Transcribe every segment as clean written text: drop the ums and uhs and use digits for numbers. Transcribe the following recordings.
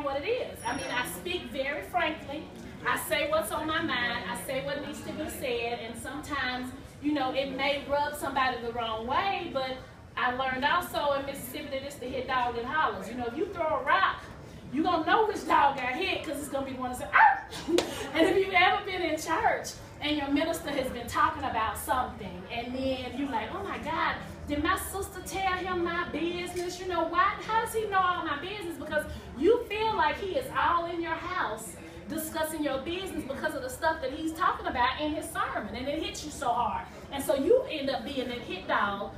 what it is. I mean, I speak very frankly. I say what's on my mind. I say what needs to be said. And sometimes, you know, it may rub somebody the wrong way, but I learned also in Mississippi that it's the hit dog that hollers. You know, if you throw a rock, you're going to know which dog got hit because it's going to be the one that says, ah! And if you've ever been in church and your minister has been talking about something, and then you're like, oh my God, did my sister tell him my business? You know, why? How does he know all my business? Because you feel like he is all in your house discussing your business because of the stuff that he's talking about in his sermon, and it hits you so hard. And so you end up being that hit dog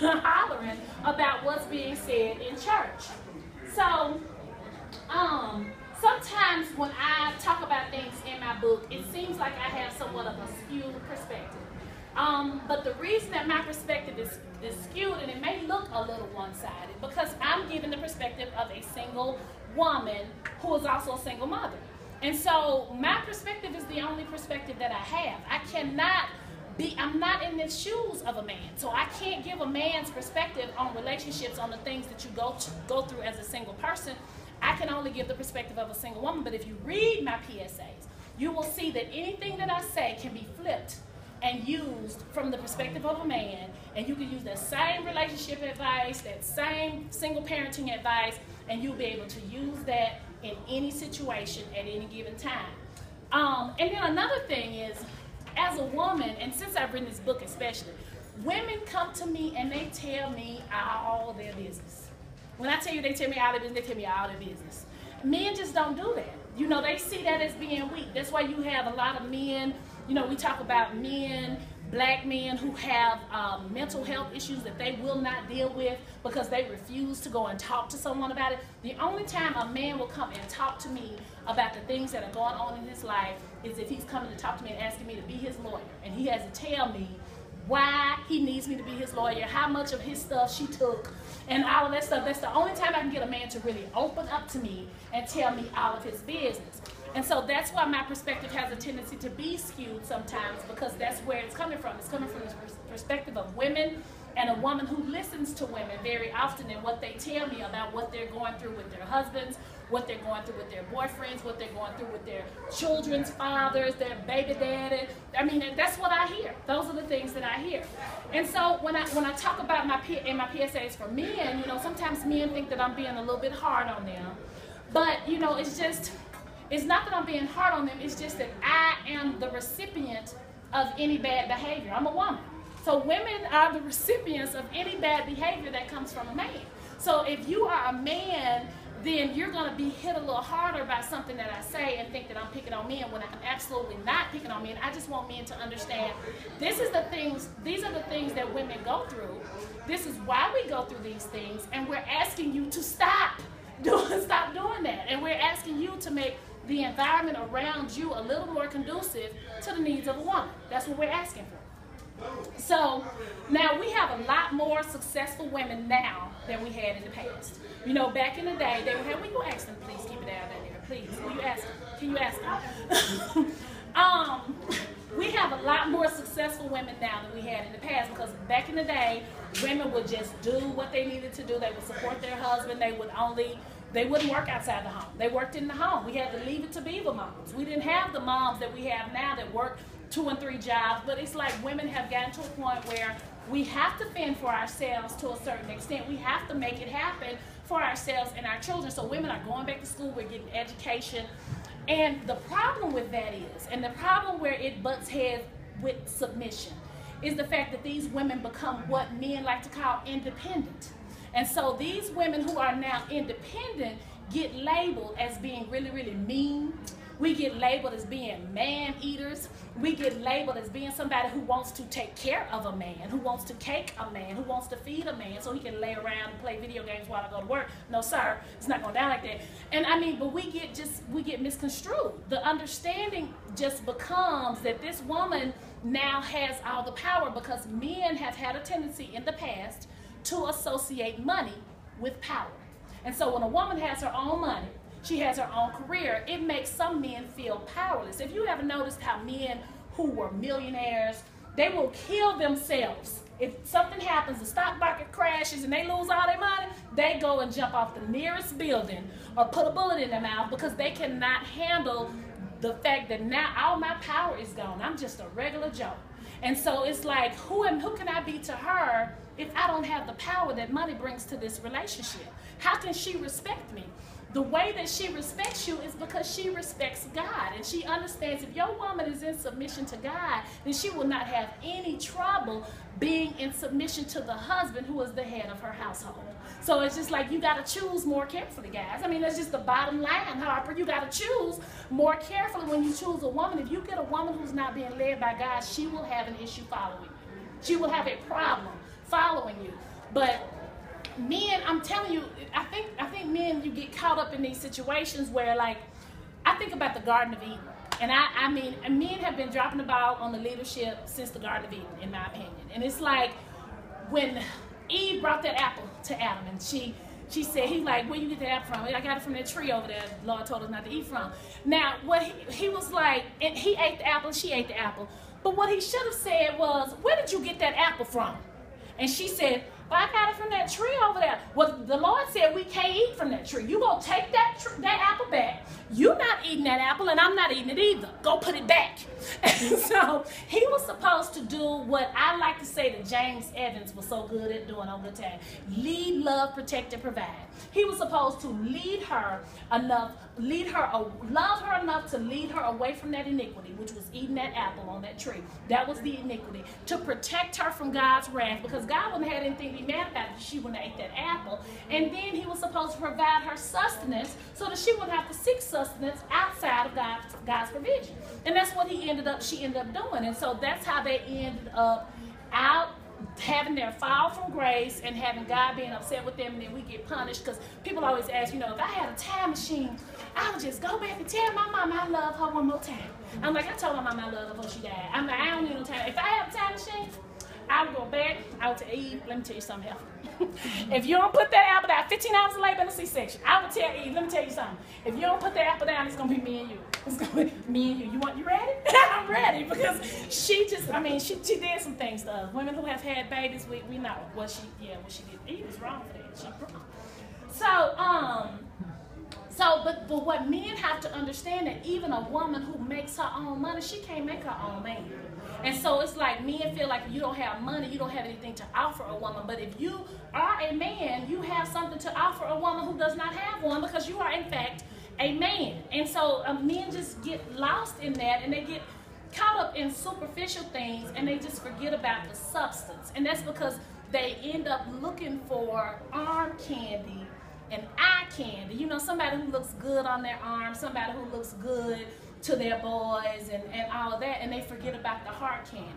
hollering about what's being said in church. So, sometimes when I talk about things in my book, it seems like I have somewhat of a skewed perspective. But the reason that my perspective is skewed, and it may look a little one-sided, because I'm giving the perspective of a single woman who is also a single mother. And so my perspective is the only perspective that I have. I'm not in the shoes of a man. So I can't give a man's perspective on relationships, on the things that you go through as a single person. I can only give the perspective of a single woman. But if you read my PSAs, you will see that anything that I say can be flipped and used from the perspective of a man, and you can use that same relationship advice, that same single parenting advice, and you'll be able to use that in any situation at any given time. And then another thing is, as a woman, and since I've written this book especially, women come to me and they tell me all their business. When I tell you they tell me all their business, they tell me all their business. Men just don't do that. You know, they see that as being weak. That's why you have a lot of men, you know, we talk about men, black men who have mental health issues that they will not deal with because they refuse to go and talk to someone about it. The only time a man will come and talk to me about the things that are going on in his life is if he's coming to talk to me and asking me to be his lawyer. And he has to tell me why he needs me to be his lawyer, how much of his stuff she took, and all of that stuff. That's the only time I can get a man to really open up to me and tell me all of his business. And so that's why my perspective has a tendency to be skewed sometimes, because that's where it's coming from. It's coming from the perspective of women, and a woman who listens to women very often and what they tell me about what they're going through with their husbands, what they're going through with their boyfriends, what they're going through with their children's fathers, their baby daddy. I mean, that's what I hear. Those are the things that I hear. And so when I talk about my PSAs for men, you know, sometimes men think that I'm being a little bit hard on them. But, you know, it's not that I'm being hard on them, it's just that I am the recipient of any bad behavior. I'm a woman. So women are the recipients of any bad behavior that comes from a man. So if you are a man, then you're going to be hit a little harder by something that I say and think that I'm picking on men when I'm absolutely not picking on men. I just want men to understand these are the things that women go through. This is why we go through these things, and we're asking you to stop doing that. And we're asking you to make the environment around you a little more conducive to the needs of a woman. That's what we're asking for. So now we have a lot more successful women now than we had in the past. You know, back in the day, they would have, will you ask them, please keep it down there, please. Will you ask them? Can you ask them? We have a lot more successful women now than we had in the past, because back in the day, women would just do what they needed to do. They would support their husband. They wouldn't work outside the home. They worked in the home. We had the Leave It to Beaver moms. We didn't have the moms that we have now that work 2 and 3 jobs, but it's like women have gotten to a point where we have to fend for ourselves to a certain extent. We have to make it happen for ourselves and our children. So women are going back to school, we're getting education. And the problem with that is, and the problem where it butts heads with submission, is the fact that these women become what men like to call independent. And so these women who are now independent get labeled as being really, really mean. We get labeled as being man-eaters. We get labeled as being somebody who wants to take care of a man, who wants to cake a man, who wants to feed a man so he can lay around and play video games while I go to work. No, sir, it's not going down like that. And I mean, but we get misconstrued. The understanding just becomes that this woman now has all the power, because men have had a tendency in the past to associate money with power. And so when a woman has her own money, she has her own career, it makes some men feel powerless. If you ever noticed how men who were millionaires, they will kill themselves if something happens, the stock market crashes and they lose all their money, they go and jump off the nearest building or put a bullet in their mouth because they cannot handle the fact that now all my power is gone. I'm just a regular Joe. And so it's like, who can I be to her if I don't have the power that money brings to this relationship? How can she respect me? The way that she respects you is because she respects God, and she understands if your woman is in submission to God, then she will not have any trouble being in submission to the husband who is the head of her household. So it's just like you got to choose more carefully, guys. I mean, that's just the bottom line, Harper. You got to choose more carefully when you choose a woman. If you get a woman who's not being led by God, she will have an issue following you. She will have a problem following you. But men, I'm telling you, I think men, you get caught up in these situations where, like, I think about the Garden of Eden. And I mean, men have been dropping the ball on the leadership since the Garden of Eden, in my opinion. And it's like when Eve brought that apple to Adam, and she said, he's like, where you get the apple from? I got it from that tree over there the Lord told us not to eat from. Now, what he was like, and he ate the apple, and she ate the apple. But what he should have said was, where did you get that apple from? And she said, well, I got it from that tree over there. Well, the Lord said we can't eat from that tree. You gonna take that apple back. You're not eating that apple, and I'm not eating it either. Go put it back. And so he was supposed to do what I like to say that James Evans was so good at doing on Good Time. Lead, love, protect, and provide. He was supposed to lead her enough, love her enough to lead her away from that iniquity, which was eating that apple on that tree. That was the iniquity. To protect her from God's wrath, because God wouldn't have had anything to be mad about if she wouldn't have ate that apple. And then he was supposed to provide her sustenance so that she wouldn't have to seek sustenance outside of God's provision. And that's what she ended up doing. And so that's how they ended up out having their fall from grace and having God being upset with them, and then we get punished. Because people always ask, if I had a time machine, I would just go back and tell my mom I love her one more time. I'm like, I told my mom I love her before she died. I'm like, I don't need no time. If I have a time machine, I would go back. I would tell Eve, let me tell you something else. If you don't put that apple down, 15 hours of labor in a C-section, I would tell Eve, let me tell you something. If you don't put that apple down, it's going to be me and you. It's going to be me and you. You ready? I'm ready, because she just, she did some things to us. Women who have had babies, we know what she did. Eve was wrong for that. She wrong. But what men have to understand, that even a woman who makes her own money, she can't make her own man. And so it's like men feel like if you don't have money, you don't have anything to offer a woman. But if you are a man, you have something to offer a woman who does not have one, because you are, in fact, a man. And so men just get lost in that, and they get caught up in superficial things, and they just forget about the substance. And that's because they end up looking for arm candy and eye candy. Somebody who looks good on their arm, somebody who looks good to their boys and all of that, and they forget about the heart candy.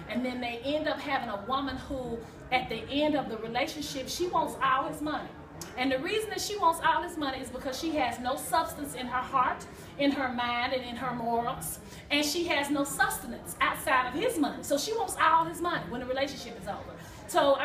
And then they end up having a woman who, at the end of the relationship, she wants all his money. And the reason that she wants all his money is because she has no substance in her heart, in her mind, and in her morals. And she has no sustenance outside of his money. So she wants all his money when the relationship is over. So,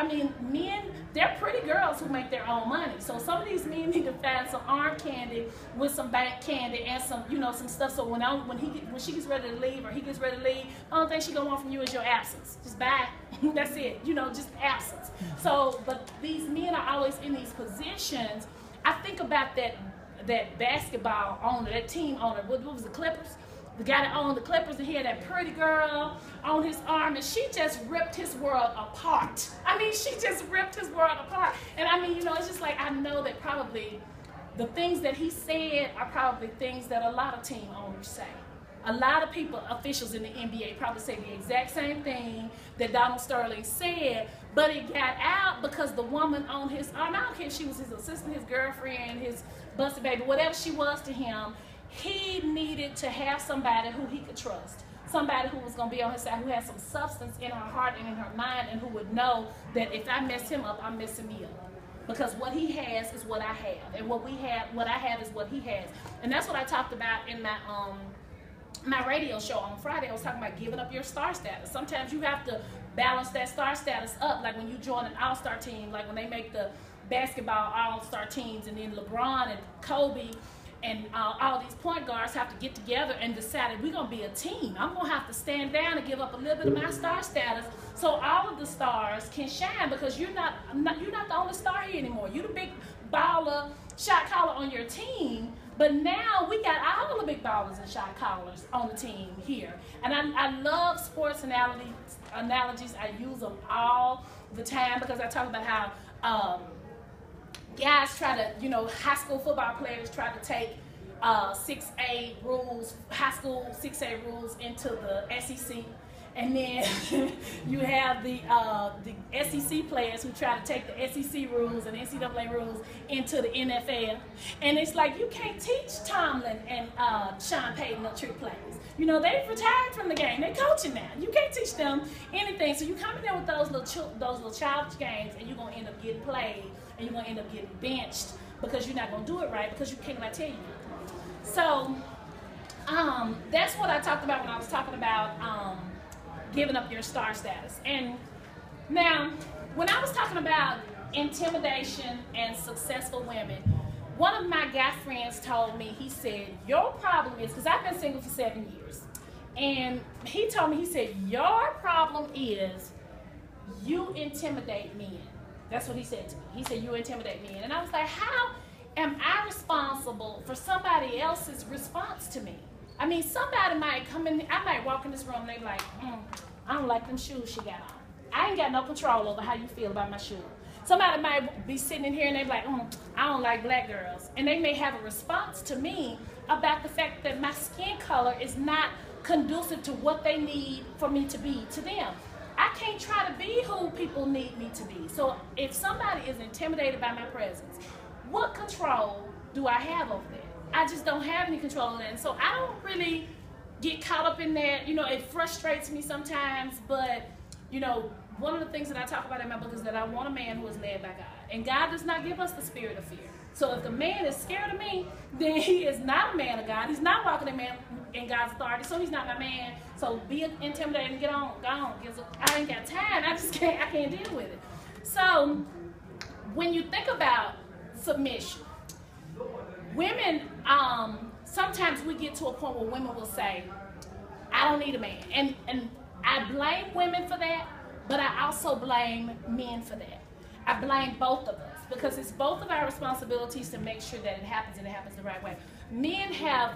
men, they're pretty girls who make their own money. So some of these men need to find some arm candy with some bank candy and some, some stuff. So when she gets ready to leave, or he gets ready to leave, the only thing she gonna want from you is your absence. Just bye. That's it. Just absence. So, but these men are always in these positions. I think about that basketball owner, that team owner. What was the Clippers? The guy that owned the Clippers, and he had that pretty girl on his arm, and she just ripped his world apart. She just ripped his world apart. And it's just like, I know that probably the things that he said are probably things that a lot of team owners say. A lot of people, officials in the NBA, probably say the exact same thing that Donald Sterling said, but it got out because the woman on his arm, I don't care if she was his assistant, his girlfriend, his busted baby, whatever she was to him, he needed to have somebody who he could trust. Somebody who was going to be on his side, who had some substance in her heart and in her mind, and who would know that if I mess him up, I'm messing me up. Because what he has is what I have, and what I have is what he has. And that's what I talked about in my radio show on Friday. I was talking about giving up your star status. Sometimes you have to balance that star status up, like when you join an all-star team, like when they make the basketball all-star teams, and then LeBron and Kobe all these point guards have to get together and decide that we're going to be a team. I'm going to have to stand down and give up a little bit of my star status so all of the stars can shine, because you're not the only star here anymore. You're the big baller, shot caller on your team, but now we got all the big ballers and shot callers on the team here. And I love sports analogies. I use them all the time because I talk about how guys try to, high school football players try to take 6A rules, high school 6A rules into the SEC. And then you have the SEC players who try to take the SEC rules and NCAA rules into the NFL. And it's like, you can't teach Tomlin and Sean Payton no trick plays. They've retired from the game. They're coaching now. You can't teach them anything. So you come in there with those little childish games, and you're going to end up getting played, and you're going to end up getting benched because you're not going to do it right because you cannot tell you. So that's what I talked about when I was talking about giving up your star status. And now, when I was talking about intimidation and successful women, one of my guy friends told me, he said, your problem is, because I've been single for 7 years, and he told me, he said, your problem is you intimidate men. That's what he said to me. He said, you intimidate men. And I was like, how am I responsible for somebody else's response to me? I mean, somebody might come in, I might walk in this room and they be like, I don't like them shoes she got on. I ain't got no control over how you feel about my shoes. Somebody might be sitting in here and they be like, I don't like black girls. And they may have a response to me about the fact that my skin color is not conducive to what they need for me to be to them. I can't try to be who people need me to be. So if somebody is intimidated by my presence, what control do I have over that? I just don't have any control of that. And so I don't really get caught up in that. It frustrates me sometimes, but, one of the things that I talk about in my book is that I want a man who is led by God. And God does not give us the spirit of fear. So if the man is scared of me, then he is not a man of God. He's not walking in God's authority, so he's not my man. So be intimidated and get on, go on. I ain't got time. I can't deal with it. So when you think about submission, women, sometimes we get to a point where women will say, I don't need a man. And I blame women for that, but I also blame men for that. I blame both of us because it's both of our responsibilities to make sure that it happens and it happens the right way. Men have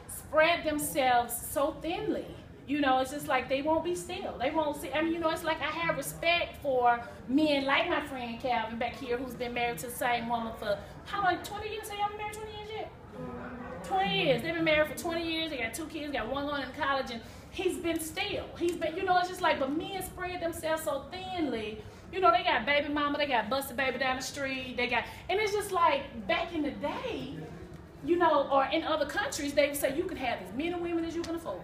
spread themselves so thinly. It's just like they won't be still. They won't see. It's like I have respect for men like my friend Calvin back here, who's been married to the same woman for, how long, 20 years? Have y'all been married 20 years yet? 20 years. They've been married for 20 years. They got 2 kids, got one going to college, and he's been still. He's been, it's just like, but men spread themselves so thinly. They got baby mama, they got busted baby down the street, and it's just like, back in the day, or in other countries, they would say you can have as many women as you can afford.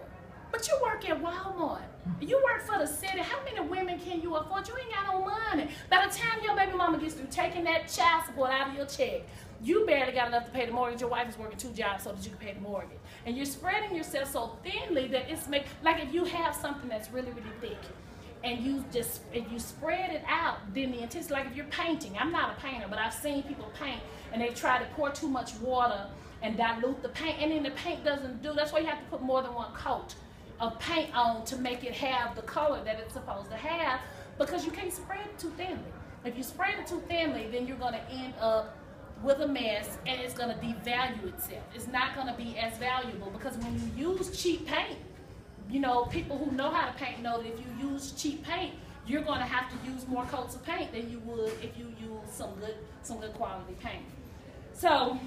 But you work at Walmart. You work for the city. How many women can you afford? You ain't got no money. By the time your baby mama gets through taking that child support out of your check, you barely got enough to pay the mortgage. Your wife is working 2 jobs so that you can pay the mortgage. And you're spreading yourself so thinly that it's like if you have something that's really, really thick, and if you spread it out, then the intensity, like if you're painting, I'm not a painter, but I've seen people paint, and they try to pour too much water and dilute the paint, and then the paint doesn't do, that's why you have to put more than one coat of paint on to make it have the color that it's supposed to have, because you can't spread it too thinly. If you spread it too thinly, then you're going to end up with a mess, and it's going to devalue itself. It's not going to be as valuable, because when you use cheap paint, people who know how to paint know that if you use cheap paint, you're going to have to use more coats of paint than you would if you use some good quality paint. So